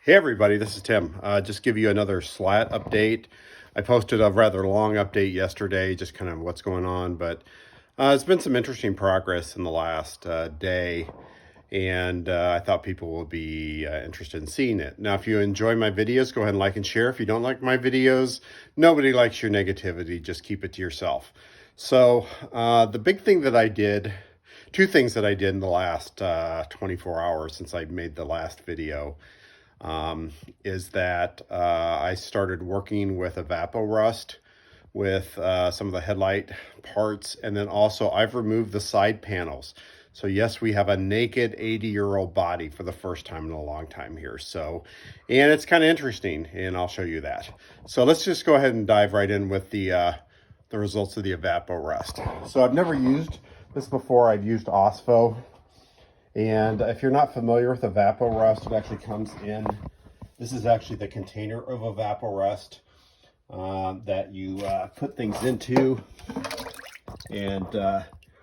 Hey everybody, this is Tim. Just give you another Slat update. I posted a rather long update yesterday, just kind of what's going on, but it's been some interesting progress in the last day, and I thought people will be interested in seeing it. Now, if you enjoy my videos, go ahead and like and share. If you don't like my videos, nobody likes your negativity. Just keep it to yourself. So the big thing that I did, two things that I did in the last 24 hours since I made the last video, is that I started working with evaporust with some of the headlight parts, and then also I've removed the side panels. So yes, we have a naked 80-year-old body for the first time in a long time here. So, and it's kind of interesting, and I'll show you that. So let's just go ahead and dive right in with the results of the evaporust. So I've never used this before. I've used OSPHO. And if you're not familiar with evaporust, it actually comes in, this is actually the container of evaporust that you put things into. And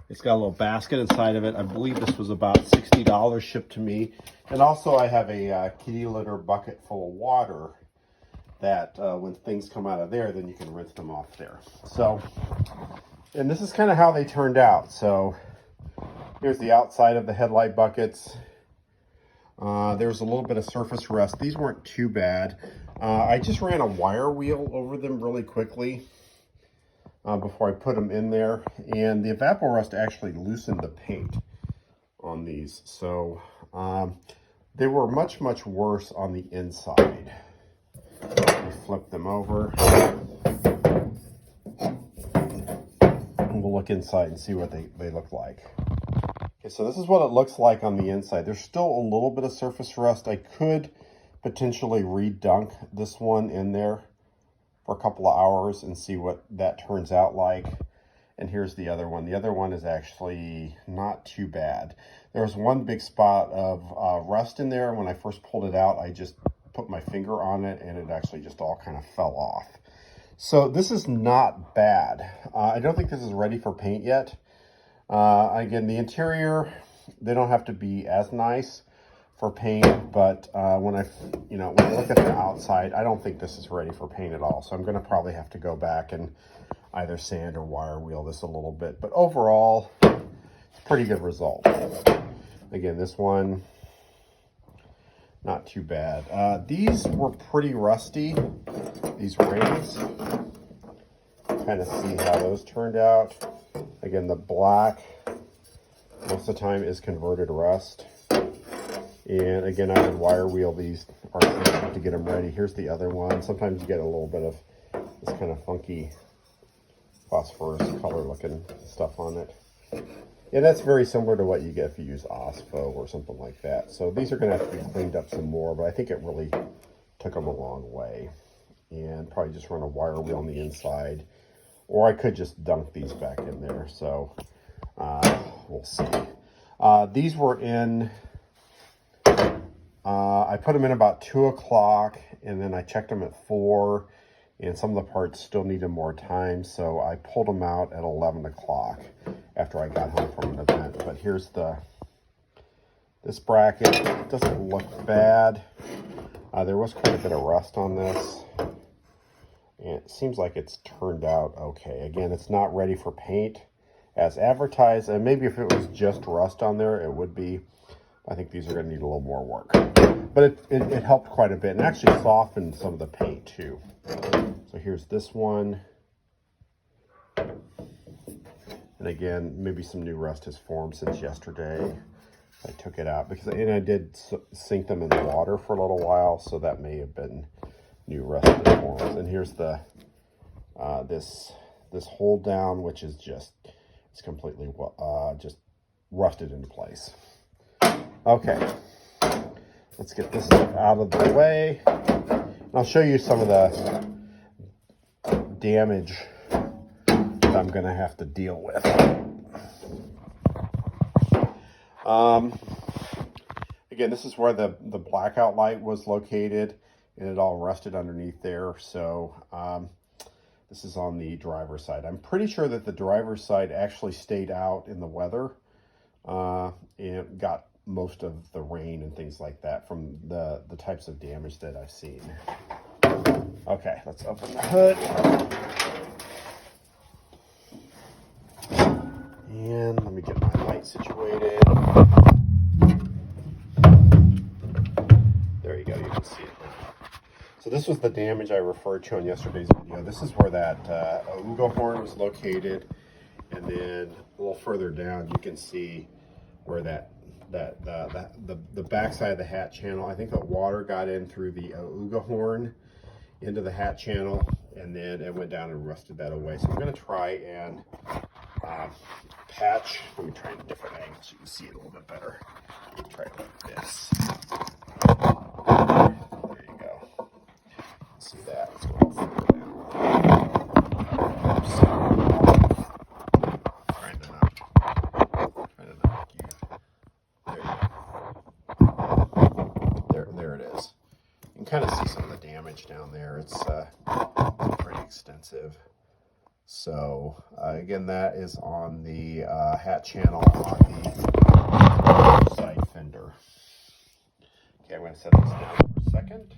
it's got a little basket inside of it. I believe this was about $60 shipped to me. And also I have a kitty litter bucket full of water that when things come out of there, then you can rinse them off there. So, and this is kind of how they turned out. So here's the outside of the headlight buckets. There's a little bit of surface rust. These weren't too bad. I just ran a wire wheel over them really quickly before I put them in there. And the evaporust actually loosened the paint on these. So they were much, much worse on the inside. Let me flip them over. And we'll look inside and see what they look like. Okay, so this is what it looks like on the inside. There's still a little bit of surface rust. I could potentially re-dunk this one in there for a couple of hours and see what that turns out like. And here's the other one. The other one is actually not too bad. There was one big spot of rust in there. When I first pulled it out, I just put my finger on it and it actually just all kind of fell off. So this is not bad. I don't think this is ready for paint yet. Again, the interior, they don't have to be as nice for paint, but when I look at the outside, I don't think this is ready for paint at all. So I'm going to probably have to go back and either sand or wire wheel this a little bit. But overall, it's a pretty good result. Again, this one, not too bad. These were pretty rusty, these rings. Kind of see how those turned out. Again, the black most of the time is converted rust. And again, I would wire wheel these to get them ready. Here's the other one. Sometimes you get a little bit of this kind of funky phosphorus color looking stuff on it. And that's very similar to what you get if you use OSPHO or something like that. So these are going to have to be cleaned up some more, but I think it really took them a long way. And probably just run a wire wheel on the inside. Or I could just dunk these back in there. So we'll see. These were in, I put them in about 2 o'clock and then I checked them at 4, and some of the parts still needed more time. So I pulled them out at 11 o'clock after I got home from an event. But here's this bracket. It doesn't look bad. There was quite a bit of rust on this. And it seems like it's turned out okay. Again, it's not ready for paint as advertised. And maybe if it was just rust on there, it would be. I think these are going to need a little more work. But it helped quite a bit and actually softened some of the paint too. So here's this one. And again, maybe some new rust has formed since yesterday. I took it out because I did sink them in the water for a little while. So that may have been new rust that forms. And here's the this hold down, which is it's completely just rusted into place. Okay, let's get this stuff out of the way. And I'll show you some of the damage that I'm going to have to deal with. Again, this is where the blackout light was located, and it all rusted underneath there. So this is on the driver's side. I'm pretty sure that the driver's side actually stayed out in the weather and got most of the rain and things like that from the types of damage that I've seen. Okay, let's open the hood. And let me get my light situated. There you go, you can see it now. So this was the damage I referred to in yesterday's video. This is where that auga horn was located. And then a little further down, you can see where the backside of the hat channel, I think the water got in through the auga horn into the hat channel, and then it went down and rusted that away. So I'm going to try and patch. Let me try a different angle so you can see it a little bit better. Try it like this. There you go. See that? Let's go a little further down. Trying to knock you. There you go. There it is. You can kind of see some of the damage down there. It's pretty extensive. So again, that is on the hat channel on the side fender. Okay, I'm going to set this down for a second.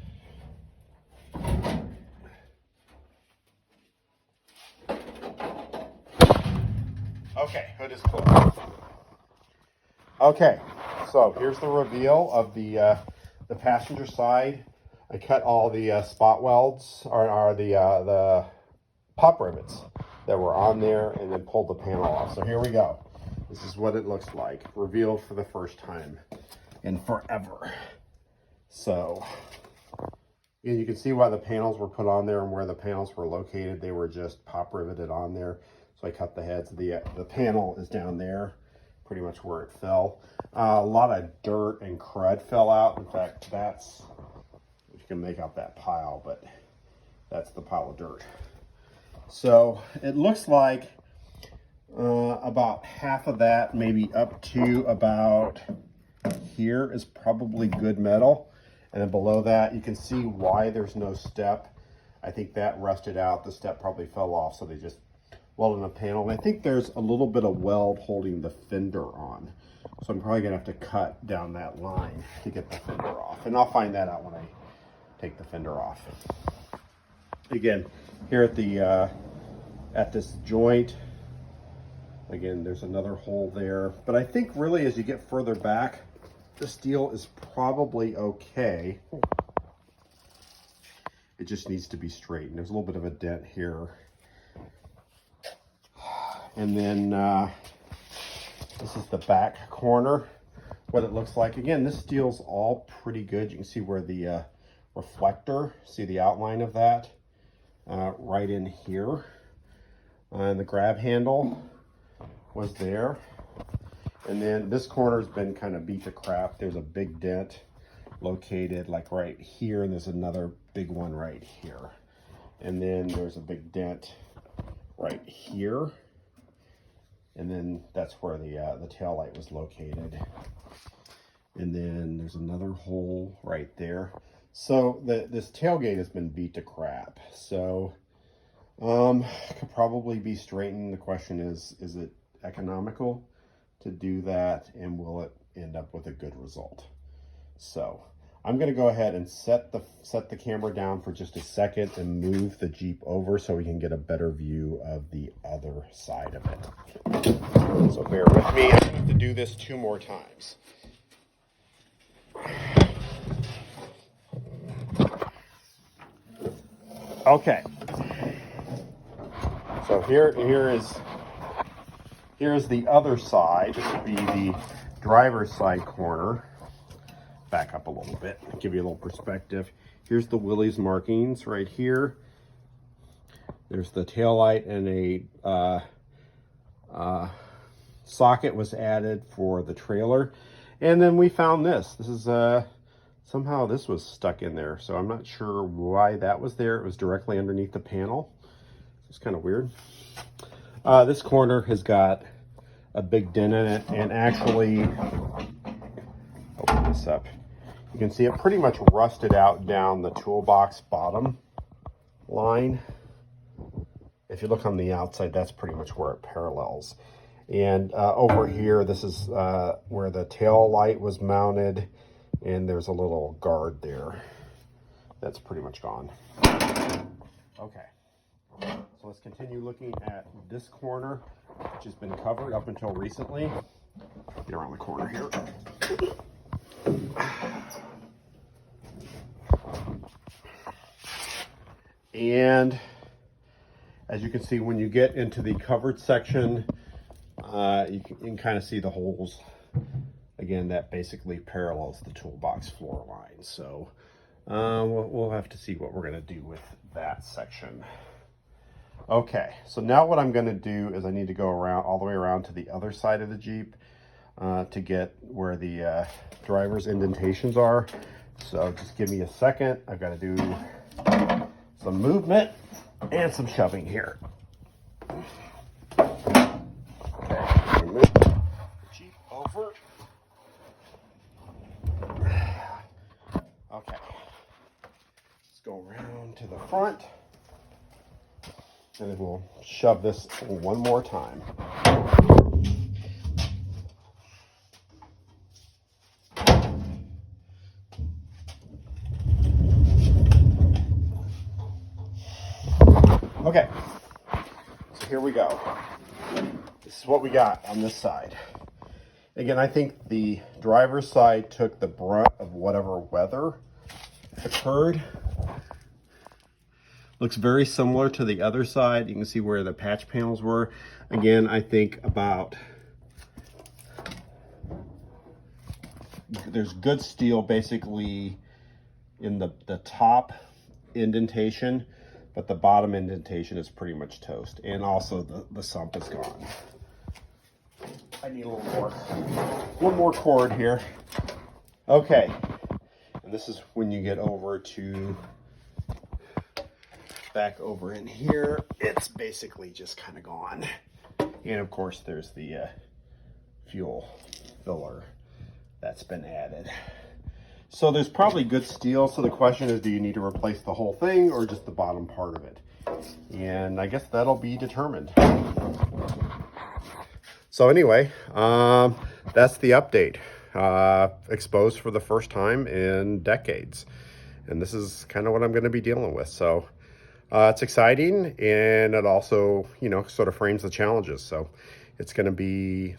Okay, hood is closed. Okay, so here's the reveal of the passenger side. I cut all the spot welds, or the pop rivets that were on there, and then pulled the panel off. So here we go. This is what it looks like, revealed for the first time in forever. So, and you can see why the panels were put on there and where the panels were located. They were just pop riveted on there. So I cut the heads. The panel is down there, pretty much where it fell. A lot of dirt and crud fell out. In fact, that's, you can make out that pile, but that's the pile of dirt. So it looks like about half of that, maybe up to about here, is probably good metal. And then below that, you can see why there's no step. I think that rusted out. The step probably fell off, so they just welded a panel. And I think there's a little bit of weld holding the fender on. So I'm probably gonna have to cut down that line to get the fender off. And I'll find that out when I take the fender off. Again, here at the at this joint, again, there's another hole there. But I think really as you get further back, the steel is probably okay. It just needs to be straightened. There's a little bit of a dent here. And then this is the back corner, what it looks like. Again, this steel's all pretty good. You can see where the reflector, see the outline of that right in here. And the grab handle was there. And then this corner's been kind of beat to crap. There's a big dent located like right here, and there's another big one right here. And then there's a big dent right here. And then that's where the tail light was located. And then there's another hole right there. So this tailgate has been beat to crap. So could probably be straightened. The question is it economical to do that, and will it end up with a good result? So I'm going to go ahead and set the camera down for just a second and move the Jeep over so we can get a better view of the other side of it. So bear with me. I'm going to have to do this 2 more times. Okay. So here's the other side. This would be the driver's side corner. Back up a little bit, give you a little perspective. Here's the Willys markings right here. There's the tail light, and a socket was added for the trailer. And then we found this. This is somehow this was stuck in there, so I'm not sure why that was there. It was directly underneath the panel. It's kind of weird. This corner has got a big dent in it, and actually, open this up. You can see it pretty much rusted out down the toolbox bottom line. If you look on the outside, that's pretty much where it parallels. And over here, this is where the tail light was mounted, and there's a little guard there. That's pretty much gone. Okay, so let's continue looking at this corner, which has been covered up until recently. Get around the corner here. And as you can see, when you get into the covered section, you can kind of see the holes. Again, that basically parallels the toolbox floor line. So we'll have to see what we're going to do with that section. Okay, so now what I'm going to do is I need to go around all the way around to the other side of the Jeep to get where the driver's indentations are. So just give me a second. I've got to do some movement and some shoving here. Okay, move the Jeep over. Okay, let's go around to the front, and then we'll shove this one more time. Okay, so here we go. This is what we got on this side. Again, I think the driver's side took the brunt of whatever weather occurred. Looks very similar to the other side. You can see where the patch panels were. Again, I think there's good steel basically in the top indentation, but the bottom indentation is pretty much toast. And also the sump is gone. I need a little more cord here. Okay, and this is when you get over to back over in here, it's basically just kind of gone. And of course there's the fuel filler that's been added. So there's probably good steel. So the question is, do you need to replace the whole thing or just the bottom part of it? And I guess that'll be determined. So anyway, that's the update. Exposed for the first time in decades. And this is kind of what I'm going to be dealing with. So it's exciting, and it also, you know, sort of frames the challenges. So it's going to be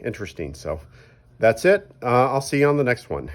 interesting. So that's it. I'll see you on the next one.